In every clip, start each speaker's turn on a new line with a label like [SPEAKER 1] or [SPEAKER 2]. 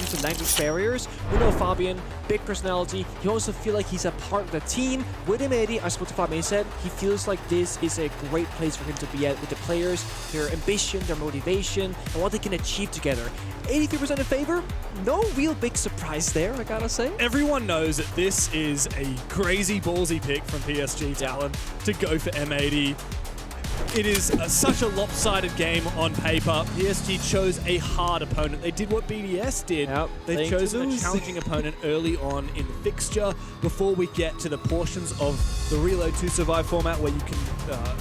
[SPEAKER 1] comes to language barriers. We know Fabian, big personality. He also feels like he's a part of the team. With M80, I spoke to Fabian, he said he feels like this is a great place for him to be at with the players, their ambition, their motivation, and what they can achieve together. 83% in favor, no real big surprise there, I gotta say.
[SPEAKER 2] Everyone knows that this is a crazy ballsy pick from PSG Talon to go for M80. It is such a lopsided game on paper. PSG chose a hard opponent. They did what BDS did.
[SPEAKER 1] Yep,
[SPEAKER 2] They've chosen a challenging opponent early on in the fixture before we get to the portions of the Reload to Survive format where you can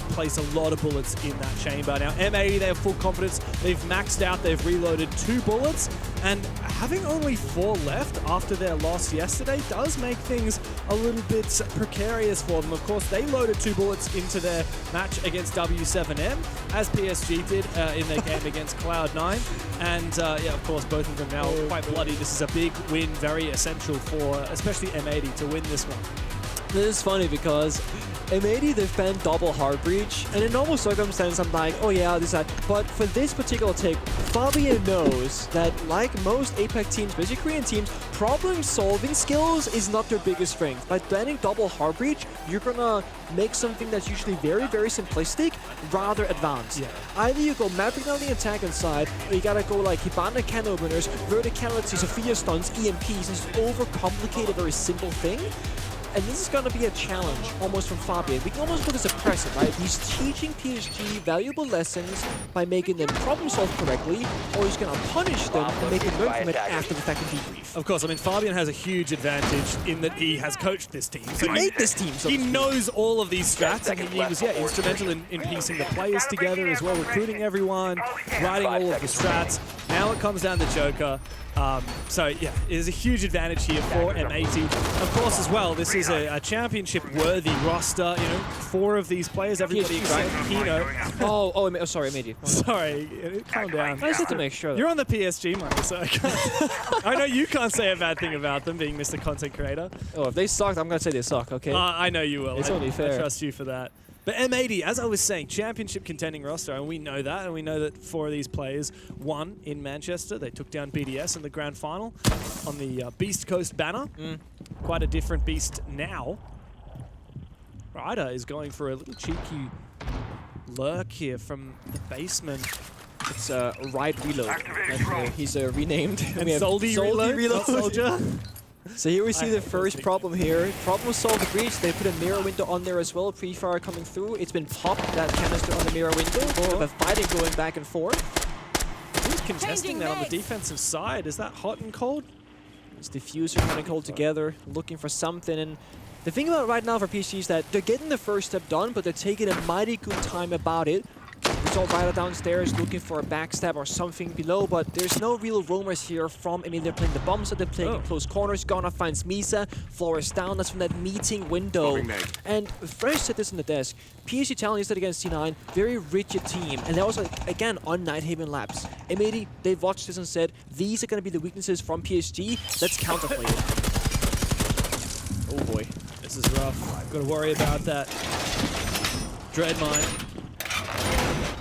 [SPEAKER 2] place a lot of bullets in that chamber. Now, M80, they have full confidence. They've maxed out. They've reloaded 2 bullets. And having only 4 left after their loss yesterday does make things a little bit precarious for them. Of course, they loaded 2 bullets into their match against W7M, as PSG did in their game against Cloud9. And yeah, of course, both of them now quite bloody. This is a big win, very essential for especially M80 to win this one.
[SPEAKER 1] This is funny because M80, they've banned double hard breach, and in normal circumstances, I'm like, oh yeah, this, that. But for this particular take, Fabian knows that, like most APAC teams, especially Korean teams, problem-solving skills is not their biggest strength. By banning double hard breach, you're gonna make something that's usually very, very simplistic rather advanced. Yeah. Either you go Maverick on the attack inside, or you gotta go like Hibana can openers, verticality, Sophia stuns, EMPs, and just overcomplicate a very simple thing. And this is going to be a challenge, almost from Fabian. We can almost put this as a present, right? He's teaching PSG valuable lessons by making them problem solve correctly, or he's going to punish them and make them learn from it after the fact and debrief.
[SPEAKER 2] Of course, I mean, Fabian has a huge advantage in that he has coached this team.
[SPEAKER 1] So he made this team. So
[SPEAKER 2] he knows all of these strats, and he was instrumental in piecing the players together as well, recruiting everyone, writing all of the strats. Now it comes down to Joker. So yeah, it is a huge advantage here for M80. Of course, as well, this is a championship-worthy roster. You know, 4 of these players, everybody except Kino.
[SPEAKER 1] Oh, sorry, I made you.
[SPEAKER 2] Sorry, calm down.
[SPEAKER 1] I just had to make sure.
[SPEAKER 2] You're on the PSG money, so I know you can't say a bad thing about them, being Mr. Content Creator.
[SPEAKER 1] Oh, if they sucked, I'm gonna say they suck. Okay.
[SPEAKER 2] I know you will.
[SPEAKER 1] It's only fair.
[SPEAKER 2] I trust you for that. But M80, as I was saying, championship contending roster, and we know that, and we know that 4 of these players won in Manchester. They took down BDS in the grand final on the Beast Coast banner. Quite a different beast now. Ryder is going for a little cheeky lurk here from the basement.
[SPEAKER 1] It's Ride Reload. He's renamed.
[SPEAKER 2] And Soldy Reload, Soldier.
[SPEAKER 1] So here we see the first problem here. Problem solved the breach. They put a mirror window on there as well. Pre-fire coming through. It's been popped, that canister on the mirror window. The fighting going back and forth.
[SPEAKER 2] Who's contesting that on the defensive side? Is that hot and cold?
[SPEAKER 1] It's Diffuser coming cold together, looking for something. And the thing about right now for PSG is that they're getting the first step done, but they're taking a mighty good time about it. We saw Ryder downstairs looking for a backstab or something below, but there's no real roamers here from, I mean, they're playing the bombs, so they're playing in close corners. Ghana finds Misa, floor is down, that's from that meeting window. And Fresh said this in the desk, PSG Talon yesterday against C9, very rigid team, and they're also, again, on Nighthaven Labs. M80, they've watched this and said, these are going to be the weaknesses from PSG, let's counterplay it.
[SPEAKER 2] Oh boy, this is rough. Got to worry about that Dread Mine.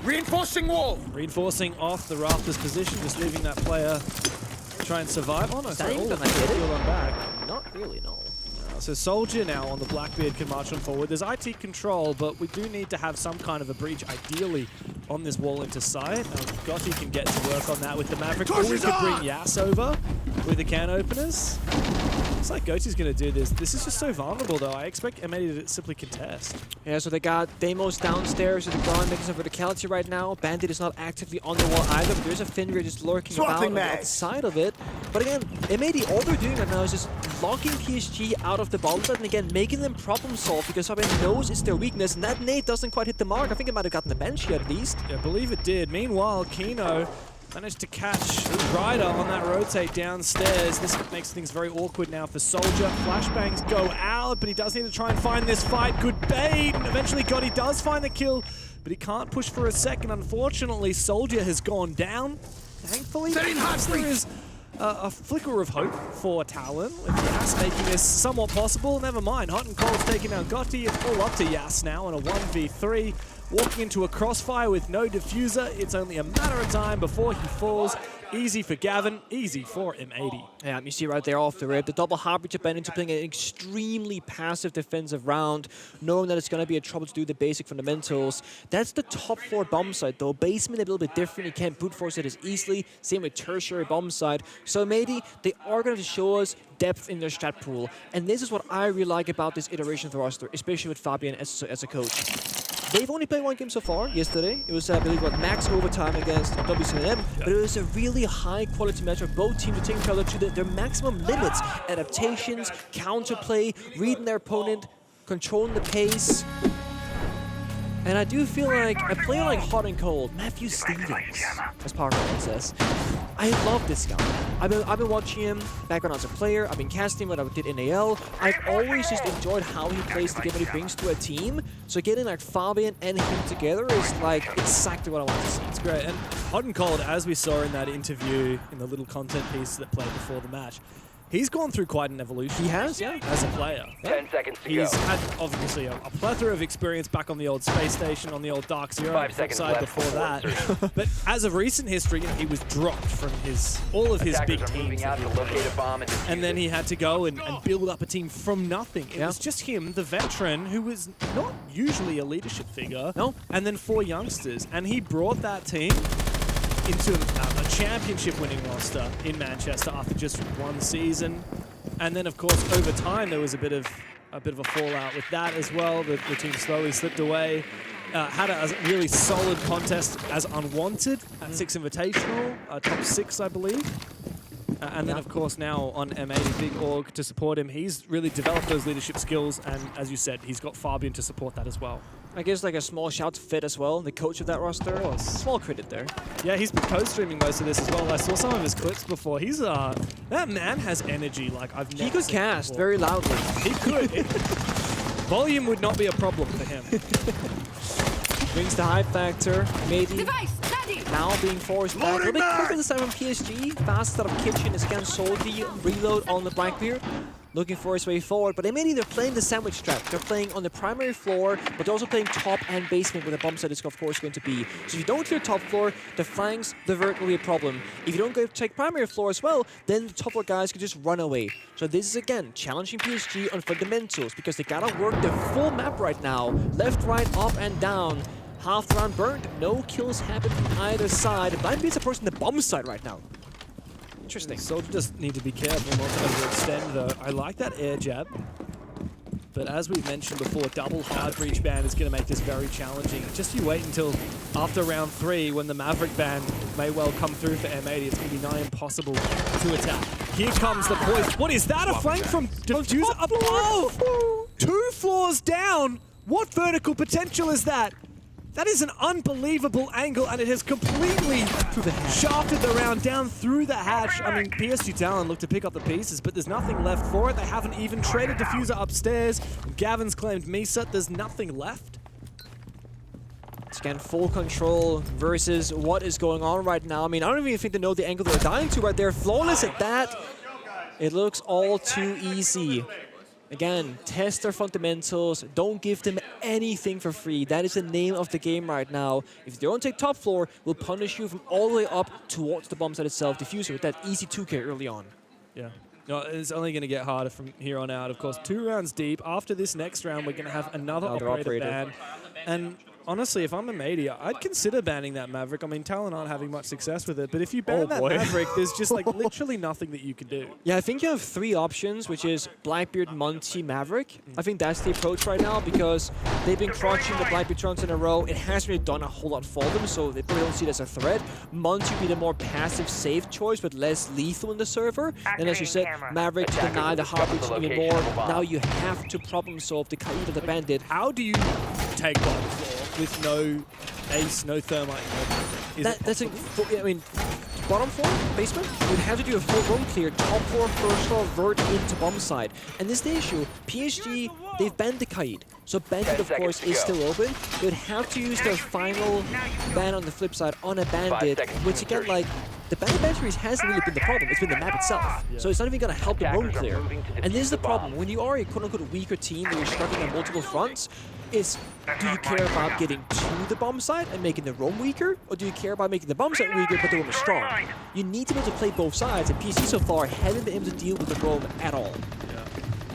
[SPEAKER 3] Reinforcing wall!
[SPEAKER 2] Reinforcing off the rafters position, just leaving that player try and survive. Oh no, sorry,
[SPEAKER 1] even
[SPEAKER 2] all
[SPEAKER 1] gonna hit it?
[SPEAKER 2] on back.
[SPEAKER 1] Not really, no.
[SPEAKER 2] So Soldier now on the Blackbeard can march on forward. There's IT control, but we do need to have some kind of a breach, ideally, on this wall into sight. Gotti can get to work on that with the Maverick. Or we could bring Yas over with the can openers. Looks like Goti's going to do this. This is just so vulnerable, though. I expect M80 to simply contest.
[SPEAKER 1] Yeah, so they got Deimos downstairs with the ground making some verticality right now. Bandit is not actively on the wall either, but there's a Fenrir just lurking about on the outside of it. But again, M80, all they're doing right now is just locking PSG out of the bomb site and again, making them problem solve because Fabian knows it's their weakness, and that nade doesn't quite hit the mark. I think it might have gotten the bench here at least.
[SPEAKER 2] Yeah, I believe it did. Meanwhile, Kino managed to catch Ryder on that rotate downstairs. This makes things very awkward now for Soldier. Flashbangs go out, but he does need to try and find this fight. Good bait, and eventually Gotti does find the kill, but he can't push for a second. Unfortunately, Soldier has gone down. Thankfully, there is a flicker of hope for Talon, with Yas making this somewhat possible. Never mind, Hot and Cold's taking down Gotti. It's all up to Yas now in a 1v3. Walking into a crossfire with no diffuser, it's only a matter of time before he falls. Easy for Gavin, easy for M80.
[SPEAKER 1] Yeah, you see right there off the rip, the double hard breach abandoned to playing an extremely passive defensive round, knowing that it's going to be a trouble to do the basic fundamentals. That's the top 4 bomb site though. Basement a little bit different, you can't brute force it as easily. Same with tertiary bomb site. So maybe they are going to show us depth in their strat pool. And this is what I really like about this iteration of the roster, especially with Fabian as a coach. They've only played 1 game so far, yesterday. It was, I believe, max overtime against WCNM, but it was a really high-quality match of both teams are taking each other to their maximum limits. Adaptations, counterplay, reading their opponent, controlling the pace. And I do feel like a player like Hot and Cold, Matthew Stevens, as PowerPoint says, I love this guy. I've been watching him back when I was a player. I've been casting when I did NAL. I've always just enjoyed how he plays the game that he brings to a team. So getting like Fabian and him together is like exactly what I want to see.
[SPEAKER 2] It's great. And Hot and Cold, as we saw in that interview in the little content piece that played before the match, he's gone through quite an evolution.
[SPEAKER 1] He has, yeah.
[SPEAKER 2] As a player.
[SPEAKER 4] 10 seconds to
[SPEAKER 2] He's
[SPEAKER 4] go.
[SPEAKER 2] had, obviously, a plethora of experience back on the old space station, on the old Dark Zero,
[SPEAKER 4] 5 seconds
[SPEAKER 2] side
[SPEAKER 4] left
[SPEAKER 2] before that. But as of recent history, he was dropped from all of his
[SPEAKER 4] Attackers
[SPEAKER 2] big
[SPEAKER 4] are
[SPEAKER 2] teams.
[SPEAKER 4] moving out to locate a bomb and defuse
[SPEAKER 2] And then
[SPEAKER 4] it.
[SPEAKER 2] he had to go and build up a team from nothing. It was just him, the veteran, who was not usually a leadership figure.
[SPEAKER 1] No.
[SPEAKER 2] And then 4 youngsters. And he brought that team into a championship-winning roster in Manchester after just 1 season. And then, of course, over time, there was a bit of a fallout with that as well. The team slowly slipped away. Had a really solid contest as unwanted at 6 Invitational, top 6, I believe. And then, of course, now on M80, big org to support him. He's really developed those leadership skills, and as you said, he's got Fabian to support that as well.
[SPEAKER 1] I guess like a small shout to Fit as well, the coach of that roster. Small credit there.
[SPEAKER 2] Yeah, he's been co-streaming most of this as well. I saw some of his clips before. He's that man has energy like I've never
[SPEAKER 1] He could
[SPEAKER 2] seen
[SPEAKER 1] cast
[SPEAKER 2] before.
[SPEAKER 1] very loudly.
[SPEAKER 2] He could. Volume would not be a problem for him.
[SPEAKER 1] Brings the hype factor. Maybe
[SPEAKER 5] Device, ready.
[SPEAKER 1] now being forced back. A little bit quicker this time from PSG. Fast out of kitchen is again Soldi. Reload on the Blackbeard. Looking for his way forward, but maybe they're playing the sandwich trap. They're playing on the primary floor, but they're also playing top and basement where the bomb site is of course going to be. So if you don't clear top floor, the flanks, the vert will be a problem. If you don't go take primary floor as well, then the top floor guys can just run away. So this is again challenging PSG on fundamentals because they gotta work the full map right now. Left, right, up and down. Half the round burned, no kills happen from either side. Blind approaching the bomb site right now. Interesting.
[SPEAKER 2] Soldier just need to be careful not to overextend though. I like that air jab. But as we've mentioned before, double hard breach ban is going to make this very challenging. Just you wait until after round 3 when the Maverick ban may well come through for M80. It's going to be nigh impossible to attack. Here comes the poise. What is that? A flank from Diffuser above? 2 floors down? What vertical potential is that? That is an unbelievable angle, and it has completely shafted the round down through the hatch. I mean, PSG Talon looked to pick up the pieces, but there's nothing left for it. They haven't even traded Diffuser upstairs. Gavin's claimed Misa. There's nothing left.
[SPEAKER 1] It's again full control versus what is going on right now. I mean, I don't even think they know the angle they're dying to right there. Flawless at that. It looks all too easy. Again, test their fundamentals. Don't give them anything for free. That is the name of the game right now. If they don't take top floor, we'll punish you from all the way up towards the bomb site itself. Diffuser with that easy 2K early on.
[SPEAKER 2] Yeah. No, it's only going to get harder from here on out. Of course, 2 rounds deep. After this next round, we're going to have another operator ban. And honestly, if I'm M80, I'd consider banning that Maverick. I mean, Talon aren't having much success with it, but if you ban that Maverick, there's just like literally nothing that you can do.
[SPEAKER 1] Yeah, I think you have 3 options, which is Blackbeard, Monty, Maverick. I think that's the approach right now because they've been crushing the Blackbeard runs in a row. It hasn't really done a whole lot for them, so they probably don't see it as a threat. Monty would be the more passive, safe choice, but less lethal in the server. And as you said, Maverick to deny the heartbeats even more. Now you have to problem solve the Kaid of the Bandit.
[SPEAKER 2] How do you take bottom floor with no ace, no thermite?
[SPEAKER 1] That's I mean, bottom floor, basement, you'd have to do a full road clear, top floor, first floor, vert into bomb side. And this is the issue. PSG, they've banned the Kaid. So Bandit, of course, is still open. They'd have to use their final ban on the flip side on a Bandit, which again, like, the bandit batteries hasn't really been the problem. It's been the map itself. So it's not even going to help the roam
[SPEAKER 4] Attackers are
[SPEAKER 1] clear.
[SPEAKER 4] moving to
[SPEAKER 1] And this is the
[SPEAKER 4] defuse the
[SPEAKER 1] problem.
[SPEAKER 4] bomb.
[SPEAKER 1] When you are a quote-unquote weaker team where you're struggling on multiple fronts, is do you care about getting to the bomb site and making the roam weaker? Or do you care about making the bomb site weaker but the roam is strong? You need to be able to play both sides, and PSG so far haven't been able to deal with the roam at all.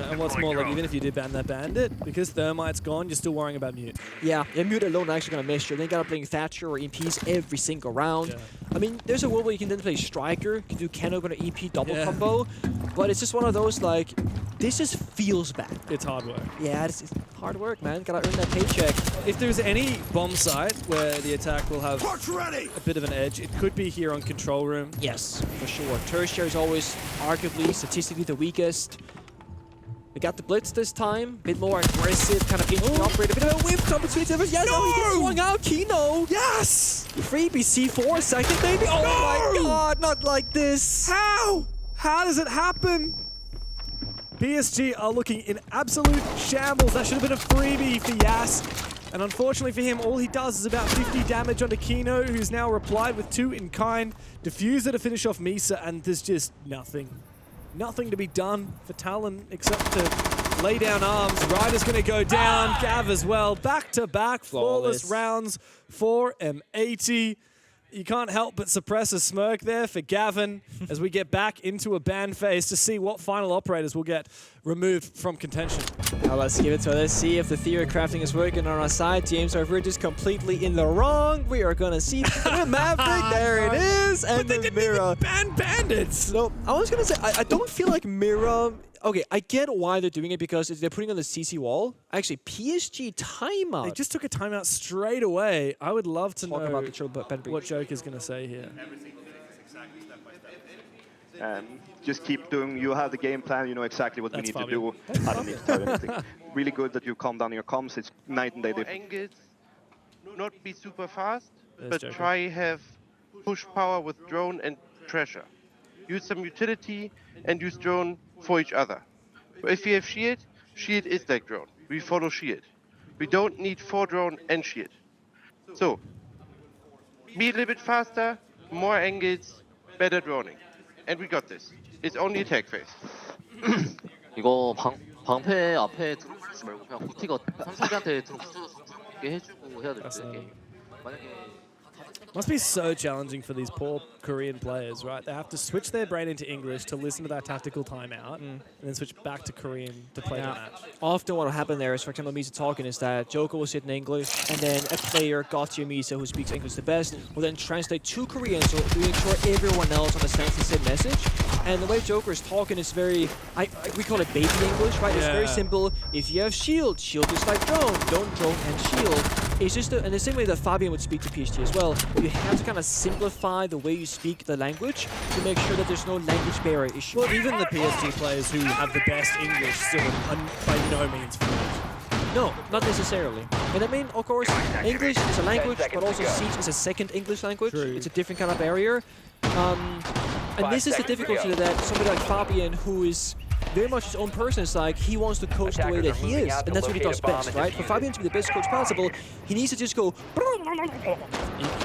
[SPEAKER 2] And what's more, like, even if you did ban that bandit, because Thermite's gone, you're still worrying about Mute.
[SPEAKER 1] Yeah, Mute alone actually going to miss you. Then you got to play Thatcher or EPs every single round.
[SPEAKER 2] Yeah.
[SPEAKER 1] I mean, there's a world where you can then play Striker, you can do Ken opener EP double combo, but it's just one of those, like, this just feels bad.
[SPEAKER 2] It's hard work.
[SPEAKER 1] Yeah, it's hard work, man. Gotta earn that paycheck.
[SPEAKER 2] If there's any bomb site where the attack will have a bit of an edge, it could be here on Control Room.
[SPEAKER 1] Yes, for sure. Tertiary is always arguably statistically the weakest. We got the blitz this time, bit more aggressive, kind of inching upgrade, a bit of a whip opportunity. Yes, no, he gets swung out, Kino.
[SPEAKER 2] Yes!
[SPEAKER 1] Freebie C4, second maybe. Oh my god, not like this.
[SPEAKER 2] How? How does it happen? PSG are looking in absolute shambles. That should have been a freebie for Yas. And unfortunately for him, all he does is about 50 damage onto Kino, who's now replied with 2 in kind. Diffuser to finish off Misa, and there's just nothing. Nothing to be done for Talon except to lay down arms. Ryder's going to go down. Gav as well. Back-to-back flawless rounds for M80. You can't help but suppress a smirk there for Gavin as we get back into a ban phase to see what final operators will get removed from contention.
[SPEAKER 1] Now let's give it to let's see if the theory crafting is working on our side. James, we're just completely in the wrong. We are gonna see the Maverick. There it is, and
[SPEAKER 2] But they
[SPEAKER 1] the
[SPEAKER 2] didn't
[SPEAKER 1] Mira.
[SPEAKER 2] even ban bandits!
[SPEAKER 1] So I was gonna say I don't feel like Mira. Okay, I get why they're doing it because they're putting on the CC wall. Actually, PSG timeout.
[SPEAKER 2] They just took a timeout straight away. I would love to
[SPEAKER 1] Talk
[SPEAKER 2] know
[SPEAKER 1] about the triple Ben
[SPEAKER 2] what Joke is going to say here.
[SPEAKER 5] Just keep doing, you have the game plan, you know exactly what
[SPEAKER 2] That's
[SPEAKER 5] we need
[SPEAKER 2] Fabio.
[SPEAKER 5] to do. I don't need to tell you anything. Really good that you calm down your comms, it's night and day
[SPEAKER 6] More
[SPEAKER 5] difference.
[SPEAKER 6] angles, not be super fast,
[SPEAKER 2] There's
[SPEAKER 6] but
[SPEAKER 2] Joker.
[SPEAKER 6] try have push power with drone and treasure. Use some utility and use drone for each other. If we have shield, shield is like drone. We follow shield. We don't need 4 drone and shield. So, be a little bit faster, more angles, better droning. And we got this. It's only attack phase.
[SPEAKER 7] 이거 방패 앞에 드론 플래시 말고 그냥 고티가 상대한테 드론 붙여게 해주고 해야 될 듯. 게임. 만약에
[SPEAKER 2] Must be so challenging for these poor Korean players, right? They have to switch their brain into English to listen to that tactical timeout, and then switch back to Korean to play the match.
[SPEAKER 1] Often what will happen there is, for example, Misa talking is that Joker will sit in English, and then a player, Gauthier Misa, who speaks English the best, will then translate to Korean, so to ensure everyone else understands the same message. And the way Joker is talking is very, we call it baby English, right? It's very
[SPEAKER 2] Yeah.
[SPEAKER 1] simple. If you have shield, shield is like drone, don't drone and shield. It's just, and the same way that Fabian would speak to PSG as well, you have to kind of simplify the way you speak the language to make sure that there's no language barrier issue.
[SPEAKER 2] Well, even the PSG players who have the best English still are by no means fluent.
[SPEAKER 1] No, not necessarily. And I mean, of course, English is a language,
[SPEAKER 4] 10 seconds
[SPEAKER 1] but also
[SPEAKER 4] to go.
[SPEAKER 1] Siege is a second English language.
[SPEAKER 2] True.
[SPEAKER 1] It's a different kind of barrier. And this is the
[SPEAKER 4] 5 seconds to
[SPEAKER 1] difficulty
[SPEAKER 4] go.
[SPEAKER 1] that somebody like Fabian, who is very much his own person, is like, he wants to coach the way
[SPEAKER 4] Attackers
[SPEAKER 1] that
[SPEAKER 4] are
[SPEAKER 1] he
[SPEAKER 4] moving
[SPEAKER 1] is.
[SPEAKER 4] out
[SPEAKER 1] And
[SPEAKER 4] to
[SPEAKER 1] that's what he
[SPEAKER 4] locate
[SPEAKER 1] does
[SPEAKER 4] a bomb
[SPEAKER 1] best,
[SPEAKER 4] and
[SPEAKER 1] right? For
[SPEAKER 4] defuse
[SPEAKER 1] Fabian to be the best coach possible, he needs to just go...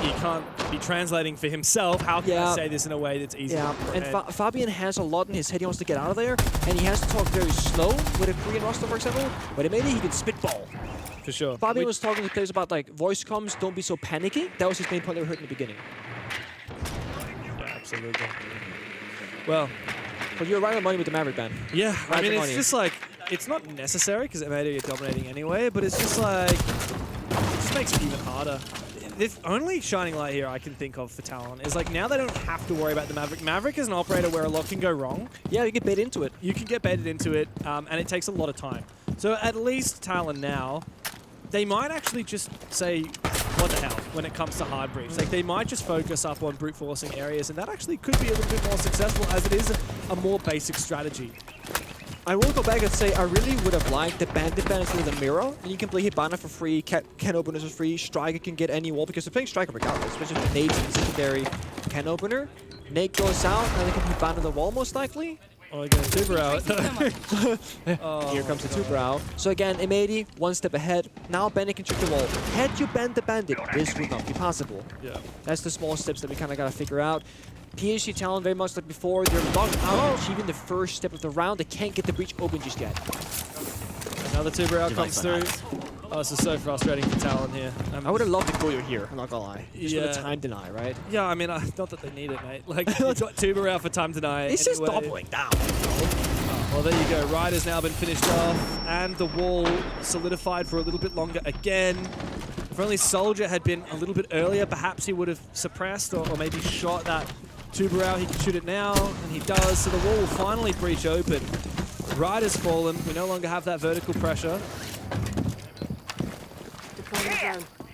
[SPEAKER 2] He can't be translating for himself. How can I
[SPEAKER 1] Yeah.
[SPEAKER 2] say this in a way that's easy?
[SPEAKER 1] Yeah,
[SPEAKER 2] to
[SPEAKER 1] and
[SPEAKER 2] comprehend?
[SPEAKER 1] Fabian has a lot in his head he wants to get out of there, and he has to talk very slow with a Korean roster, for example, but maybe he can spitball.
[SPEAKER 2] For sure.
[SPEAKER 1] Fabian was talking to players about like voice comms, don't be so panicky. That was his main point that we heard in the beginning.
[SPEAKER 2] Yeah, absolutely. Well,
[SPEAKER 1] But you're right on money with the Maverick ban.
[SPEAKER 2] yeah, I
[SPEAKER 1] Right
[SPEAKER 2] mean,
[SPEAKER 1] on
[SPEAKER 2] it's
[SPEAKER 1] money.
[SPEAKER 2] just like, it's not necessary because M80 are dominating anyway, but it's just like, it just makes it even harder. The only shining light here I can think of for Talon is like now they don't have to worry about the Maverick. Maverick is an operator where a lot can go wrong.
[SPEAKER 1] Yeah, you get bait into it.
[SPEAKER 2] You can get baited into it, and it takes a lot of time. So at least Talon now, they might actually just say, what the hell, when it comes to hard breach. Like, they might just focus up on brute forcing areas, and that actually could be a little bit more successful as it is a more basic strategy.
[SPEAKER 1] I will go back and say I really would have liked the Bandit ban instead of the Mirror. And you can play Hibana for free, Can Openers for free, Striker can get any wall because they're playing Striker regardless, especially with Nate's secondary Can Opener. Nate goes out, and they can Hibana the wall most likely.
[SPEAKER 2] Oh, again, Tuber out.
[SPEAKER 1] Here comes the two-brow. So again, M80, one step ahead. Now Bandit can trick the wall. Had you banned the Bandit, this would not be possible.
[SPEAKER 2] Yeah.
[SPEAKER 1] That's the small steps that we kind of got to figure out. PSG Talon, very much like before, they're locked out of achieving the first step of the round. They can't get the breach open just yet.
[SPEAKER 2] Another Tuber out comes through. Oh, this is so frustrating for Talon here.
[SPEAKER 1] I would have loved to go here, I'm not gonna lie. Just for
[SPEAKER 2] Yeah.
[SPEAKER 1] the time deny, right?
[SPEAKER 2] Yeah, I mean, not that they need it, mate. Like, you've got Tuber out for time deny.
[SPEAKER 1] It's just
[SPEAKER 2] anyway.
[SPEAKER 1] doubling down.
[SPEAKER 2] Well, there you go. Ryder's now been finished off, and the wall solidified for a little bit longer again. If only Soldier had been a little bit earlier, perhaps he would have suppressed or maybe shot that Tuber out. He can shoot it now, and he does. So the wall will finally breach open. Ryder's fallen. We no longer have that vertical pressure.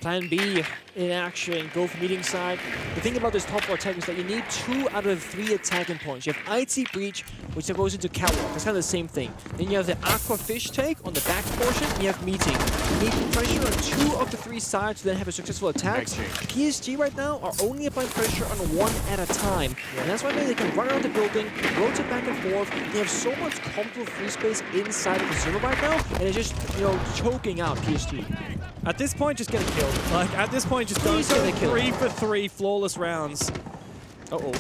[SPEAKER 1] Plan B in action, go for meeting side. The thing about this top 4 attack is that you need 2 out of 3 attacking points. You have IT Breach, which goes into Catwalk. That's kind of the same thing. Then you have the Aqua Fish take on the back portion, and you have Meeting. You need pressure on 2 of the 3 sides to then have a successful attack. PSG right now are only applying pressure on 1 at a time. And that's why they can run around the building, rotate back and forth. They have so much comfortable free space inside of the server right now, and it's just, choking out PSG.
[SPEAKER 2] At this point, just get a kill. Like, at this point, just don't
[SPEAKER 1] Please get a
[SPEAKER 2] go
[SPEAKER 1] kill.
[SPEAKER 2] 3 for 3 flawless rounds.
[SPEAKER 1] Uh-oh.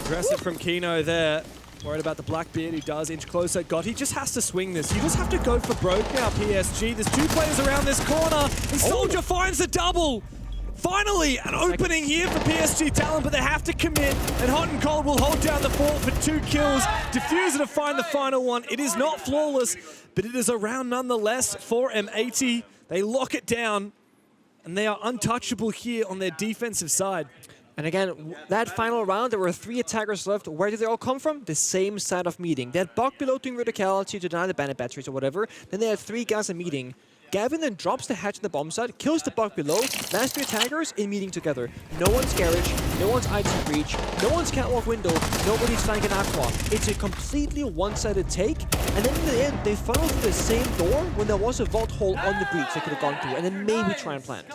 [SPEAKER 2] Aggressive from Kino there. Worried about the Blackbeard, who does inch closer. God, he just has to swing this. You just have to go for broke now, PSG. There's 2 players around this corner, and Soldier finds the double. Finally, an opening here for PSG Talon, but they have to commit, and Hot and Cold will hold down the fort for 2 kills. Diffuser to find the final one. It is not flawless, but it is a round nonetheless for M80. They lock it down, and they are untouchable here on their defensive side.
[SPEAKER 1] And again, that final round, there were 3 attackers left. Where did they all come from? The same side of meeting. They had Buck below doing verticality to deny the Bandit batteries or whatever. Then they had 3 guys in meeting. Gavin then drops the hatch in the bomb side, kills the Buck below. Last 3 attackers in meeting together. No one's garage, no one's IT breach, no one's catwalk window, nobody's flanking aqua. It's a completely one-sided take. And then in the end, they funneled through the same door when there was a vault hole on the breach they could have gone through, and then maybe try and plant.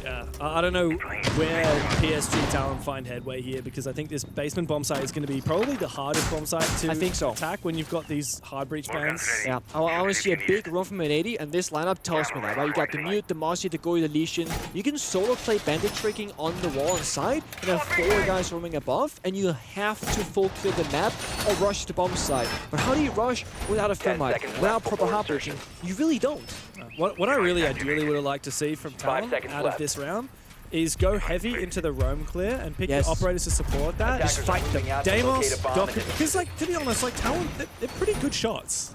[SPEAKER 2] Yeah, I don't know where PSG Talon find headway here, because I think this basement bomb site is going to be probably the hardest bomb site to attack when you've got these hard breach bans.
[SPEAKER 1] Yeah, I want to see a big run from an 80, and this lineup tells me that, right? You got the Mute, the Mossy, the Goy, the Lesion. You can solo play Bandit tricking on the wall inside, and have 4 guys roaming above, and you have to full clear the map or rush the bomb side. But how do you rush without a Femite, without proper hard breaching? You really don't.
[SPEAKER 2] What I really ideally would have liked to see from Talon out of this round is go heavy into the roam clear and pick your operators to support that. Just fight them. Deimos, because to be honest, Talon, they're pretty good shots.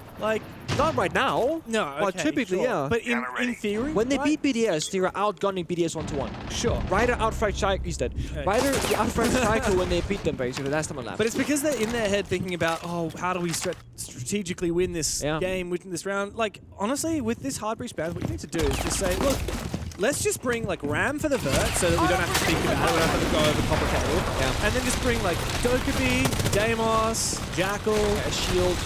[SPEAKER 1] Not right now.
[SPEAKER 2] No,
[SPEAKER 1] But typically, yeah.
[SPEAKER 2] But in theory,
[SPEAKER 1] When they beat BDS, they were outgunning BDS 1-to-1.
[SPEAKER 2] Sure.
[SPEAKER 1] Ryder outfried Psycho, he's dead. Ryder outfried Psycho when they beat them, basically. Last time on lap.
[SPEAKER 2] But it's because they're in their head thinking about, oh, how do we strategically win this game, win this round? Honestly, with this hard breach ban, what you need to do is just say, look, let's just bring Ram for the vert so that we don't have to think about it, we don't have to go over complicated. Yeah. And then just bring Dokkaebi, Deimos, Jackal, a shield,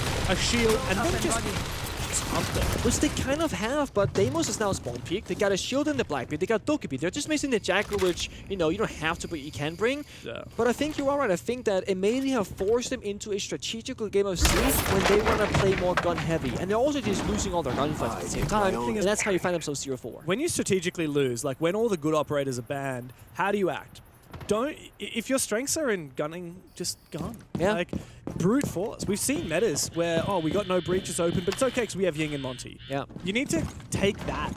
[SPEAKER 2] and then just something.
[SPEAKER 1] Which they kind of have, but Deimos is now spawn peak. They got a shield in the Blackbeard, they got Dokkaebi. They're just missing the Jackal, which, you don't have to, but you can bring.
[SPEAKER 2] Yeah.
[SPEAKER 1] But I think you're all right. I think that it may have forced them into a strategical game of C when they want to play more gun heavy. And they're also just losing all their gunfights at the same time, and that's how you find themselves 0-4.
[SPEAKER 2] When you strategically lose, when all the good operators are banned, how do you act? If your strengths are in gunning, just gun.
[SPEAKER 1] Yeah.
[SPEAKER 2] Brute force. We've seen metas where, we got no breaches open, but it's okay because we have Ying and Monty.
[SPEAKER 1] Yeah.
[SPEAKER 2] You need to take that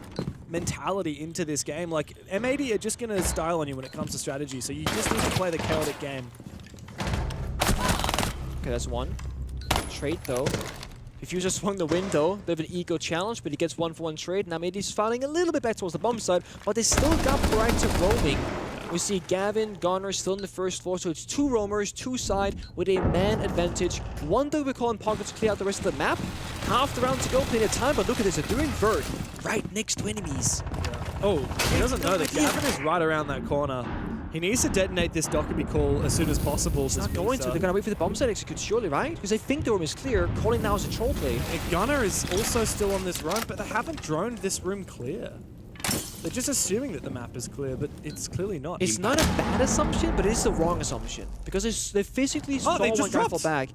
[SPEAKER 2] mentality into this game. M80 are just going to style on you when it comes to strategy, so you just need to play the chaotic game.
[SPEAKER 1] Okay, that's 1. Trade, though. If you just swung the window, they have an ego challenge, but he gets 1-for-1 trade. Now maybe he's filing a little bit back towards the bomb side, but they still got proactive roaming. We see Gavin, Gunner still in the first floor, so it's 2 roamers, 2 side, with a man advantage. 1 that we call in pocket to clear out the rest of the map. Half the round to go, plenty of time, but look at this, they're doing vert right next to enemies.
[SPEAKER 2] Oh, he doesn't know that Gavin is right around that corner. He needs to detonate this Dokkaebi call as soon as possible.
[SPEAKER 1] He's not going to. They're going to wait for the bomb site execute, surely, right? Because they think the room is clear. Calling now is a troll play.
[SPEAKER 2] Gunner is also still on this run, but they haven't droned this room clear. They're just assuming that the map is clear, but it's clearly not.
[SPEAKER 1] It's not a bad assumption, but it is the wrong assumption. Because they physically saw
[SPEAKER 2] they
[SPEAKER 1] one
[SPEAKER 2] just
[SPEAKER 1] guy fall
[SPEAKER 2] dropped.
[SPEAKER 1] back.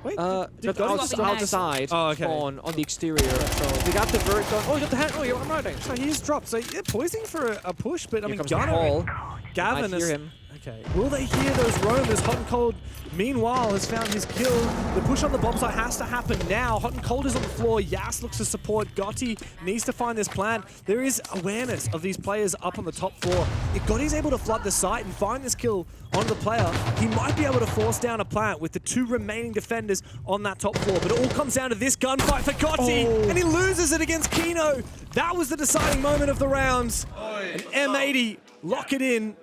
[SPEAKER 2] Wait,
[SPEAKER 1] But
[SPEAKER 2] Gotti
[SPEAKER 1] outside
[SPEAKER 2] okay.
[SPEAKER 1] on the exterior. They got the vert gun. Oh, you got the hand. Oh, yeah, I'm riding.
[SPEAKER 2] So he's dropped. So they're poising for a push, but I mean,
[SPEAKER 1] comes the
[SPEAKER 2] Gunnar,
[SPEAKER 1] call.
[SPEAKER 2] Gavin
[SPEAKER 1] I hear
[SPEAKER 2] is.
[SPEAKER 1] him.
[SPEAKER 2] Okay. Will they hear those roamers? Hot and Cold, meanwhile, has found his kill. The push on the bomb site has to happen now. Hot and Cold is on the floor. Yas looks to support. Gotti needs to find this plan. There is awareness of these players up on the top floor. If Gotti's able to flood the site and find this kill on the player, he might be able to force down a plant with the 2 remaining defenders on that top floor. But it all comes down to this gunfight for Gotti, and he loses it against Kino. That was the deciding moment of the rounds. And M80 lock it in.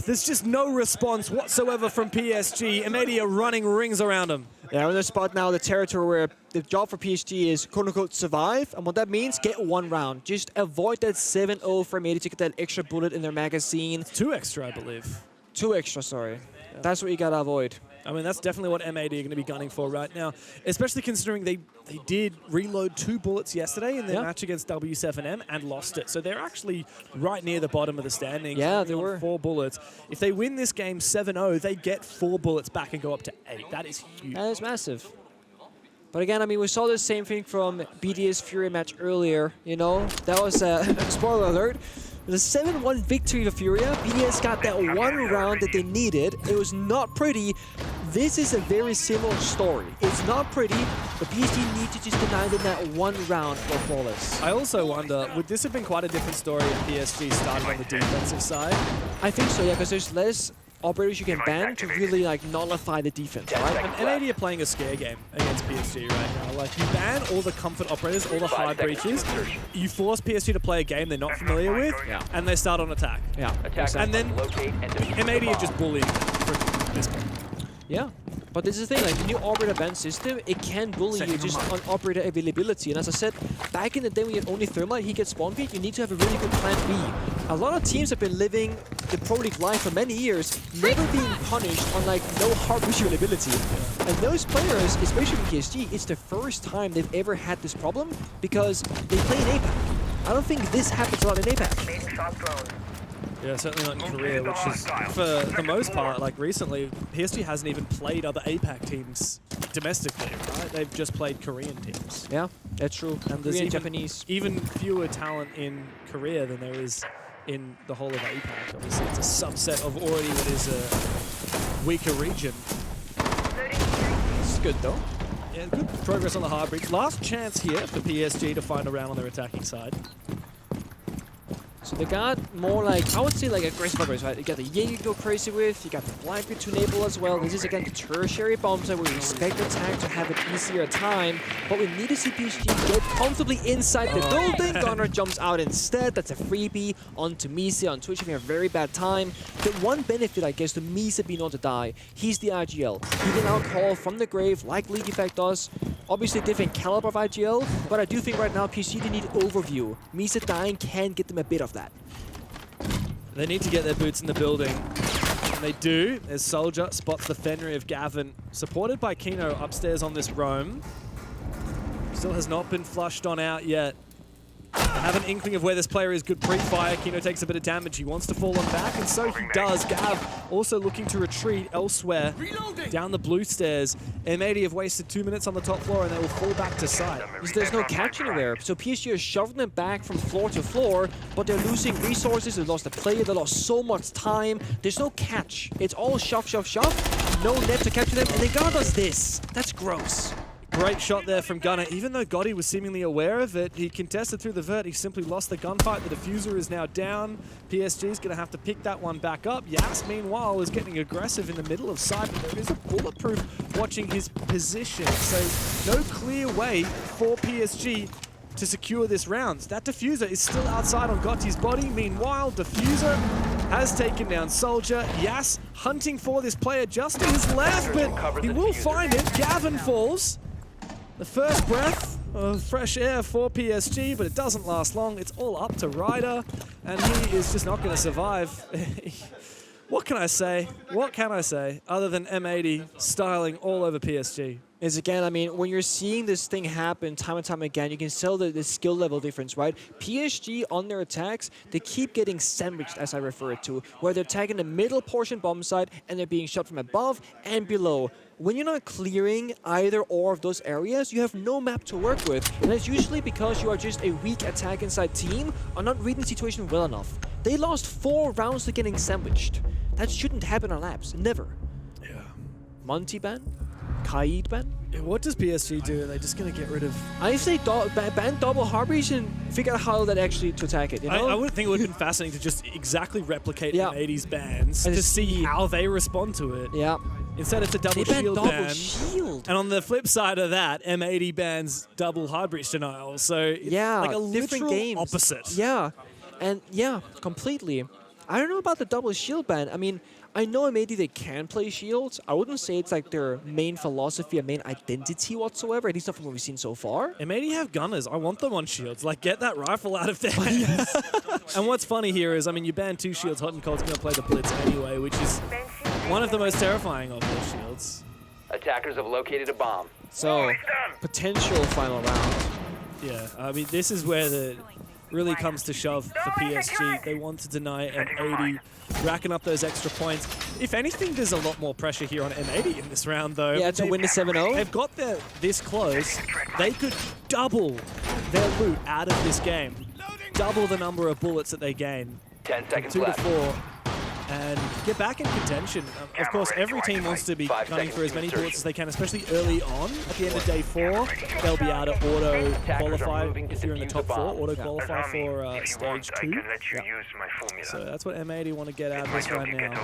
[SPEAKER 2] There's just no response whatsoever from PSG. M80 are running rings around him.
[SPEAKER 1] Yeah, we're in a spot now, the territory where the job for PSG is quote-unquote survive. And what that means, get 1 round. Just avoid that 7-0 from M80 to get that extra bullet in their magazine.
[SPEAKER 2] 2 extra, I believe.
[SPEAKER 1] 2 extra, sorry. That's what you gotta avoid.
[SPEAKER 2] I mean, that's definitely what M80 are going to be gunning for right now, especially considering they did reload 2 bullets yesterday in their match against W7M and lost it. So they're actually right near the bottom of the standings.
[SPEAKER 1] Yeah, they were.
[SPEAKER 2] 4 bullets. If they win this game 7-0, they get 4 bullets back and go up to 8. That is huge.
[SPEAKER 1] That is massive. But again, I mean, we saw the same thing from BDS Fury match earlier, you know? That was a spoiler alert. The 7-1 victory for Furia. BDS got that 1 round that they needed. It was not pretty. This is a very similar story. It's not pretty, but PSG need to just deny them that 1 round for flawless.
[SPEAKER 2] I also wonder, would this have been quite a different story if PSG started on the defensive side?
[SPEAKER 1] I think so, yeah, because there's less operators you can ban to really like nullify the defense, right?
[SPEAKER 2] And M80 are playing a scare game against PSG right now. Like, you ban all the comfort operators, all the high breaches, you force PSG to play a game they're not familiar with, and they start on attack.
[SPEAKER 1] Yeah.
[SPEAKER 2] And then M80 are just bullying from this point.
[SPEAKER 1] Yeah. But this is the thing, like the new operator ban system, it can bully you just on operator availability. And as I said, back in the day when you had only Thermite, he gets spawn feed, you need to have a really good plan B. A lot of teams have been living the Pro League life for many years, never being punished on like no hard push availability. And those players, especially in PSG, it's the first time they've ever had this problem because they play in APAC. I don't think this happens a lot in APAC.
[SPEAKER 2] Yeah, certainly not in Korea, which is, for the most part, like recently, PSG hasn't even played other APAC teams domestically, right? They've just played Korean teams.
[SPEAKER 1] Yeah, that's true.
[SPEAKER 2] And there's
[SPEAKER 1] Korean, Japanese.
[SPEAKER 2] even fewer talent in Korea than there is in the whole of APAC. Obviously, it's a subset of already what is a weaker region.
[SPEAKER 1] This is good though.
[SPEAKER 2] Yeah, good progress on the hard breach. Last chance here for PSG to find a round on their attacking side.
[SPEAKER 1] So they got more like, I would say like aggressive operators, right? You got the Ying you can go crazy with, you got the Blind Pit to enable as well. This is again the tertiary bomb site where we expect attack to have an easier time, but we need to see PSG get comfortably inside the building. Gunnar jumps out instead. That's a freebie onto Misa on Twitch having a very bad time. The one benefit, I guess, to Misa being on to die, he's the IGL. He can now call from the grave like League Effect does. Obviously different caliber of IGL, but I do think right now PSG they need overview. Misa dying can get them a bit of that.
[SPEAKER 2] They need to get their boots in the building. And they do. As Soldier spots the Fenrir of Gavin, supported by Kino upstairs on this roam. Still has not been flushed on out yet. I have an inkling of where this player is. Good pre-fire. Kino takes a bit of damage. He wants to fall on back, and so he does. Gav also looking to retreat elsewhere down the blue stairs. M80 have wasted 2 minutes on the top floor, and they will fall back to side.
[SPEAKER 1] There's no catch anywhere, so PSG is shoving them back from floor to floor, but they're losing resources. They lost a player. They lost so much time. There's no catch. It's all shove, shove, shove. No net to capture them, and then Gunnar does this. That's gross.
[SPEAKER 2] Great shot there from Gunnar. Even though Gotti was seemingly aware of it, he contested through the vert. He simply lost the gunfight. The diffuser is now down. PSG's going to have to pick that one back up. Yas, meanwhile, is getting aggressive in the middle of side, but there is a bulletproof watching his position. So no clear way for PSG to secure this round. That diffuser is still outside on Gotti's body. Meanwhile, diffuser has taken down Soldier. Yas hunting for this player just to his left, but he will find it. Gavin falls. The first breath of fresh air for PSG, but it doesn't last long. It's all up to Ryder, and he is just not going to survive. What can I say? What can I say other than M80 styling all over PSG?
[SPEAKER 1] is, again, I mean, when you're seeing this thing happen time and time again, you can tell the skill level difference, right? PSG on their attacks, they keep getting sandwiched, as I refer it to, where they're attacking the middle portion bomb site and they're being shot from above and below. When you're not clearing either or of those areas, you have no map to work with. And it's usually because you are just a weak attack inside team or not reading the situation well enough. They lost 4 rounds to getting sandwiched. That shouldn't happen on laps, never.
[SPEAKER 2] Yeah.
[SPEAKER 1] Monty ban? Kaid ban?
[SPEAKER 2] What does PSG do? Are they just going to get rid of...
[SPEAKER 1] I say ban double hard breach and figure out how that actually to attack it, you know?
[SPEAKER 2] I would think it would have been fascinating to just exactly replicate
[SPEAKER 1] Yeah.
[SPEAKER 2] M80's bans
[SPEAKER 1] And
[SPEAKER 2] to
[SPEAKER 1] to
[SPEAKER 2] see
[SPEAKER 1] see-
[SPEAKER 2] how they respond to it.
[SPEAKER 1] Yeah.
[SPEAKER 2] Instead, it's a double
[SPEAKER 1] They ban
[SPEAKER 2] shield
[SPEAKER 1] double
[SPEAKER 2] ban.
[SPEAKER 1] shield.
[SPEAKER 2] And on the flip side of that, M80 bans double hard breach denial. So it's
[SPEAKER 1] Yeah,
[SPEAKER 2] like a
[SPEAKER 1] different
[SPEAKER 2] literal
[SPEAKER 1] games.
[SPEAKER 2] opposite.
[SPEAKER 1] Yeah, and yeah, completely. I don't know about the double shield ban. I mean, I know maybe they can play shields. I wouldn't say it's like their main philosophy and main identity whatsoever, at least not from what we've seen so far.
[SPEAKER 2] M80 have gunners. I want them on shields. Like, get that rifle out of their hands. And what's funny here is, I mean, you ban 2 shields, Hot and Cold's going to play the Blitz anyway, which is one of the most terrifying of those shields.
[SPEAKER 4] Attackers have located a bomb.
[SPEAKER 1] So, potential final round.
[SPEAKER 2] Yeah, I mean, this is where the really comes to shove for PSG. They want to deny M80, racking up those extra points. If anything, there's a lot more pressure here on M80 in this round, though.
[SPEAKER 1] Yeah, to win the 7-0.
[SPEAKER 2] They've got this close. They could double their loot out of this game. Double the number of bullets that they gain.
[SPEAKER 4] 10 seconds
[SPEAKER 2] 2 to
[SPEAKER 4] left.
[SPEAKER 2] 4. And get back in contention. Of course, every team wants to be
[SPEAKER 4] 5
[SPEAKER 2] gunning for as
[SPEAKER 4] seconds
[SPEAKER 2] many
[SPEAKER 4] insertion.
[SPEAKER 2] bullets as they can, especially early on. At the end of day 4, they'll be able to auto-qualify if you're in the top 4, auto-qualify for stage 2. So that's what M80 want to get out of this right now.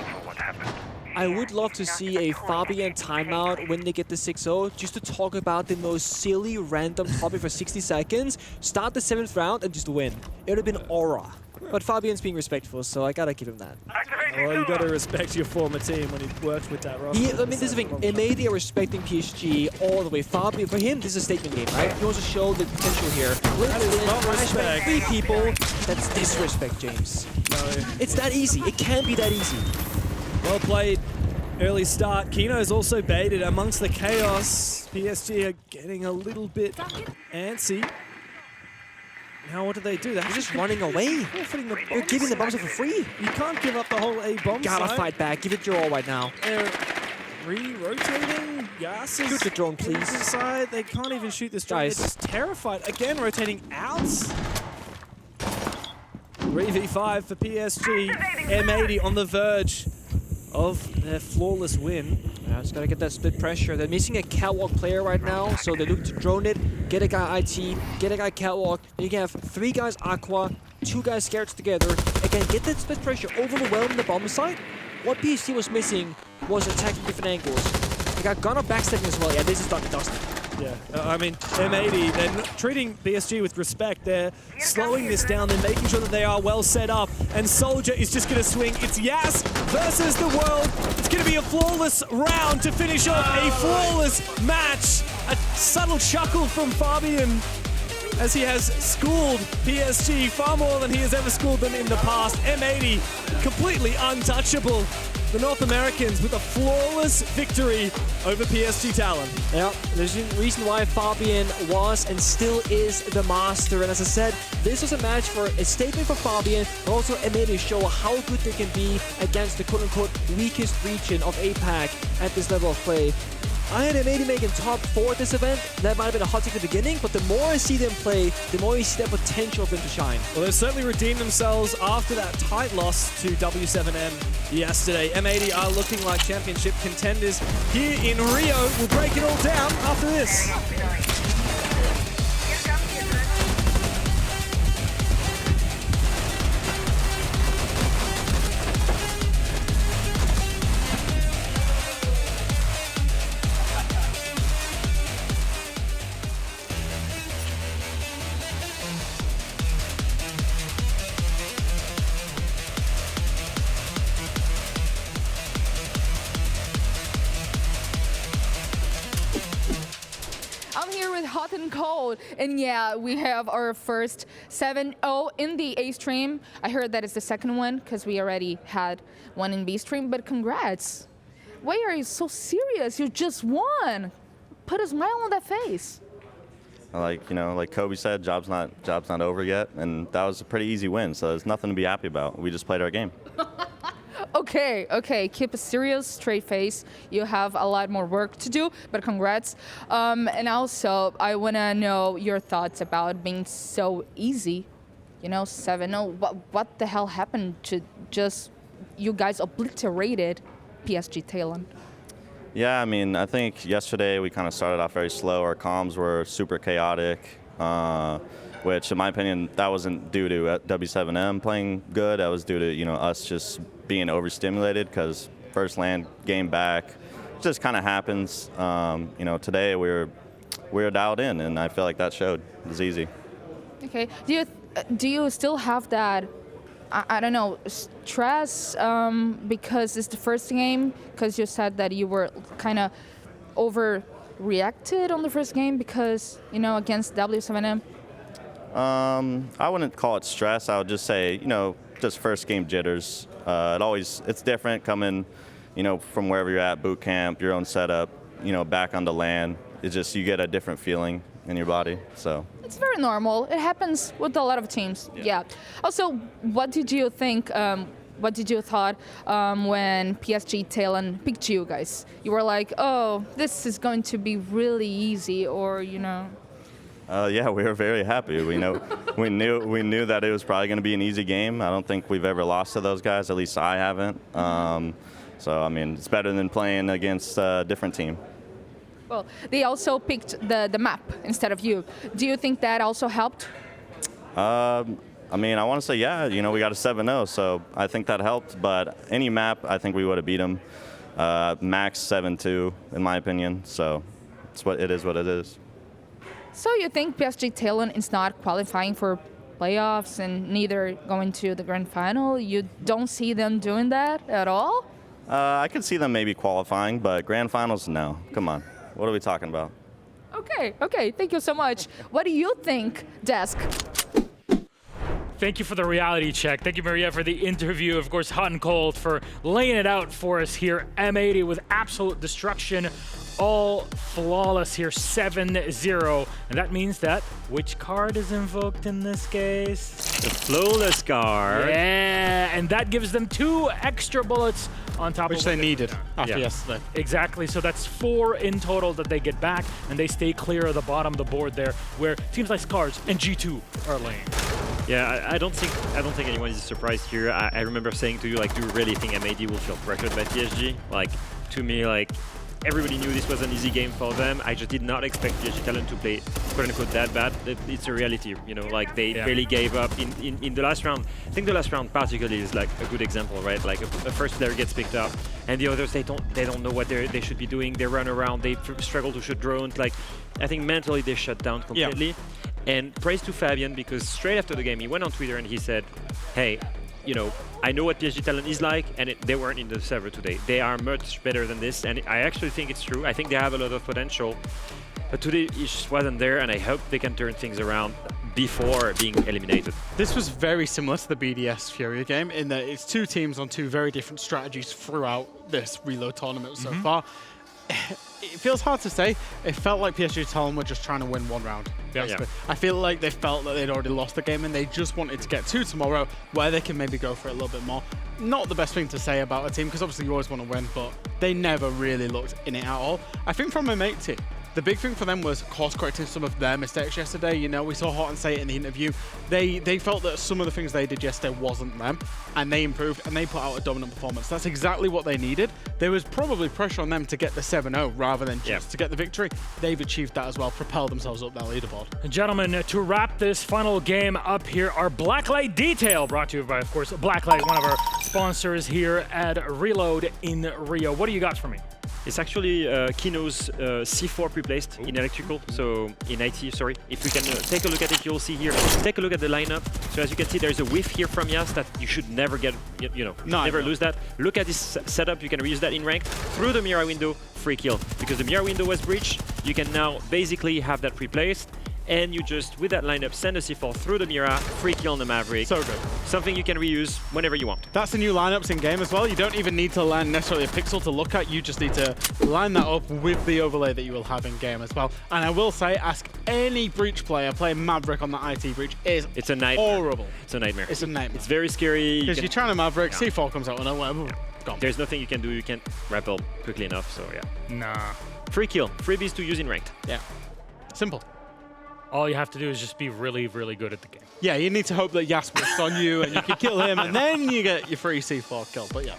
[SPEAKER 1] I would love to see a Fabian timeout when they get the 6-0, just to talk about the most silly, random topic for 60 seconds, start the 7th round, and just win. It would have been aura. But Fabian's being respectful, so I gotta give him that.
[SPEAKER 2] Well, you got to respect your former team when he worked with that roster.
[SPEAKER 1] I mean, this is the thing. M80 are respecting PSG all the way. Fabian, for him, this is a statement game, right? He wants to show the potential here.
[SPEAKER 2] That is not respect.
[SPEAKER 1] 3 people. That's disrespect, James.
[SPEAKER 2] No.
[SPEAKER 1] It's that easy. It can be that easy.
[SPEAKER 2] Well played. Early start. Kino's also baited amongst the chaos. PSG are getting a little bit antsy. Now what do they do? They're
[SPEAKER 1] just running away.
[SPEAKER 2] forfeiting the
[SPEAKER 1] You're giving the bombs up for free.
[SPEAKER 2] You can't give up the whole A bomb
[SPEAKER 1] Gotta
[SPEAKER 2] site.
[SPEAKER 1] fight back. Give it your all right now.
[SPEAKER 2] They're re-rotating. Yas is
[SPEAKER 1] Shoot the drone, please.
[SPEAKER 2] inside. They can't even shoot this drone.
[SPEAKER 1] Guys.
[SPEAKER 2] They're just terrified. Again, rotating out. 3v5 for PSG. M80 on the verge of their flawless win.
[SPEAKER 1] Yeah, just gotta get that split pressure. They're missing a catwalk player right now, so they're looking to drone it, get a guy IT, get a guy catwalk. Then you can have 3 guys aqua, 2 guys scareds together. Again, get that split pressure, overwhelm the bomb site. What PSG was missing was attacking different angles. They got gunner backstepping as well. Yeah, this is done and dusted.
[SPEAKER 2] Yeah, I mean, M80, they're treating PSG with respect. They're slowing this down. They're making sure that they are well set up. And Soldier is just going to swing. It's Yas versus the world. It's going to be a flawless round to finish off a flawless match. A subtle chuckle from Fabian as he has schooled PSG far more than he has ever schooled them in the past. M80 completely untouchable. The North Americans with a flawless victory over PSG Talon.
[SPEAKER 1] Yeah, there's a reason why Fabian was and still is the master. And as I said, this was a match for a statement for Fabian, but also M80 to show how good they can be against the quote-unquote weakest region of APAC at this level of play. I had M80 making top 4 at this event. That might have been a hot take at the beginning, but the more I see them play, the more I see that potential for them to shine.
[SPEAKER 2] Well, they've certainly redeemed themselves after that tight loss to W7M yesterday. M80 are looking like championship contenders here in Rio. We'll break it all down after this.
[SPEAKER 8] I'm here with Hot and Cold, and yeah, we have our first 7-0 in the A stream. I heard that it's the second one because we already had one in B stream, but congrats. Why are you so serious? You just won. put a smile on that face.
[SPEAKER 9] Like, you know, like Kobe said, job's not over yet, and that was a pretty easy win. So there's nothing to be happy about. We just played our game.
[SPEAKER 8] Okay. Keep a serious, straight face. You have a lot more work to do, but congrats. And also, I want to know your thoughts about being so easy. You know, 7-0. What the hell happened to just you guys obliterated PSG Talon?
[SPEAKER 9] Yeah, I mean, I think yesterday we kind of started off very slow. Our comms were super chaotic, which, in my opinion, that wasn't due to W7M playing good. That was due to, you know, us just being overstimulated because first land game back, it just kind of happens. You know, today we were dialed in, and I feel like that showed. It was easy.
[SPEAKER 8] Okay. Do you still have that? I don't know, stress because it's the first game? Because you said that you were kind of overreacted on the first game because, you know, against W7M?
[SPEAKER 9] I wouldn't call it stress. I would just say, you know, just first game jitters. It's different coming, you know, from wherever you're at, boot camp, your own setup, you know, back on the land. It's just you get a different feeling in your body, so.
[SPEAKER 8] It's very normal. It happens with a lot of teams. Yeah. Also, what did you think? What did you thought when PSG Talon picked you guys? You were like, oh, this is going to be really easy, or you know.
[SPEAKER 9] Yeah, we were very happy. We knew that it was probably going to be an easy game. I don't think we've ever lost to those guys. At least I haven't. So I mean, it's better than playing against a different team.
[SPEAKER 8] Well, they also picked the map instead of you. Do you think that also helped?
[SPEAKER 9] I mean, I want to say, yeah, you know, we got a 7-0, so I think that helped. But any map, I think we would have beat them. Max 7-2, in my opinion. So it is what it is.
[SPEAKER 8] So you think PSG Talon is not qualifying for playoffs and neither going to the grand final? You don't see them doing that at all?
[SPEAKER 9] I could see them maybe qualifying, but grand finals, no. Come on. What are we talking about?
[SPEAKER 8] Okay. Thank you so much. What do you think, Desk?
[SPEAKER 10] Thank you for the reality check. Thank you, Maria, for the interview. Of course, Hot and Cold for laying it out for us here. M80 with absolute destruction. All flawless here, 7-0. And that means that which card is invoked in this case?
[SPEAKER 11] The flawless card.
[SPEAKER 10] Yeah, and that gives them 2 extra bullets on top
[SPEAKER 12] which
[SPEAKER 10] of
[SPEAKER 12] they needed after yesterday.
[SPEAKER 10] Exactly, so that's 4 in total that they get back, and they stay clear of the bottom of the board there, where teams like Scars and G2 are laying.
[SPEAKER 11] Yeah, I don't think anyone is surprised here. I remember saying to you, like, do you really think M80 will feel pressured by PSG? Like, to me, like, everybody knew this was an easy game for them. I just did not expect PSG Talon to play, quote-unquote, that bad. It's a reality, you know, like they barely gave up in the last round. I think the last round particularly is like a good example, right? Like a first player gets picked up, and the others, they don't know what they should be doing. They run around, they struggle to shoot drones. Like, I think mentally they shut down completely. Yeah. And praise to Fabian, because straight after the game, he went on Twitter and he said, hey, you know, I know what PSG Talon is like, and they weren't in the server today. They are much better than this, and I actually think it's true. I think they have a lot of potential, but today it just wasn't there, and I hope they can turn things around before being eliminated.
[SPEAKER 12] This was very similar to the BDS Fury game in that it's 2 teams on 2 very different strategies throughout this Reload tournament so far. It feels hard to say. It felt like PSG Talon were just trying to win 1 round. Basically. I feel like they felt that they'd already lost the game and they just wanted to get to tomorrow where they can maybe go for it a little bit more. Not the best thing to say about a team because obviously you always want to win, but they never really looked in it at all. I think from M80, the big thing for them was course-correcting some of their mistakes yesterday. You know, we saw Hot and say it in the interview. They felt that some of the things they did yesterday wasn't them, and they improved, and they put out a dominant performance. That's exactly what they needed. There was probably pressure on them to get the 7-0 rather than just to get the victory. They've achieved that as well, propelled themselves up that leaderboard.
[SPEAKER 10] Gentlemen, to wrap this final game up here, our Blacklight Detail, brought to you by, of course, Blacklight, one of our sponsors here at Reload in Rio. What do you got for me?
[SPEAKER 11] It's actually Kino's C4 replaced in electrical, so in IT, sorry. If we can take a look at it, you'll see here. Take a look at the lineup. So as you can see, there's a whiff here from Yas that you should never get, never lose that. Look at this setup, you can reuse that in ranked. Through the mirror window, free kill. Because the mirror window was breached, you can now basically have that replaced. and you just, with that lineup, send a C4 through the Mira, free kill on the Maverick.
[SPEAKER 12] So good.
[SPEAKER 11] Something you can reuse whenever you want.
[SPEAKER 12] That's the new lineups in game as well. You don't even need to land necessarily a pixel to look at. You just need to line that up with the overlay that you will have in game as well. And I will say, ask any Breach player playing Maverick on the IT Breach is
[SPEAKER 11] It's a nightmare.
[SPEAKER 12] horrible.
[SPEAKER 11] It's a nightmare.
[SPEAKER 12] It's a nightmare.
[SPEAKER 11] It's very scary.
[SPEAKER 12] Because you're trying to Maverick, C4 comes out and gone.
[SPEAKER 11] There's nothing you can do. You can't rappel quickly enough, so yeah.
[SPEAKER 10] Nah.
[SPEAKER 11] Free kill. Freebies to use in ranked.
[SPEAKER 12] Yeah. Simple.
[SPEAKER 10] All you have to do is just be really, really good at the game.
[SPEAKER 12] Yeah, you need to hope that Jasper's on you and you can kill him and then you get your free C4 kill. But yeah.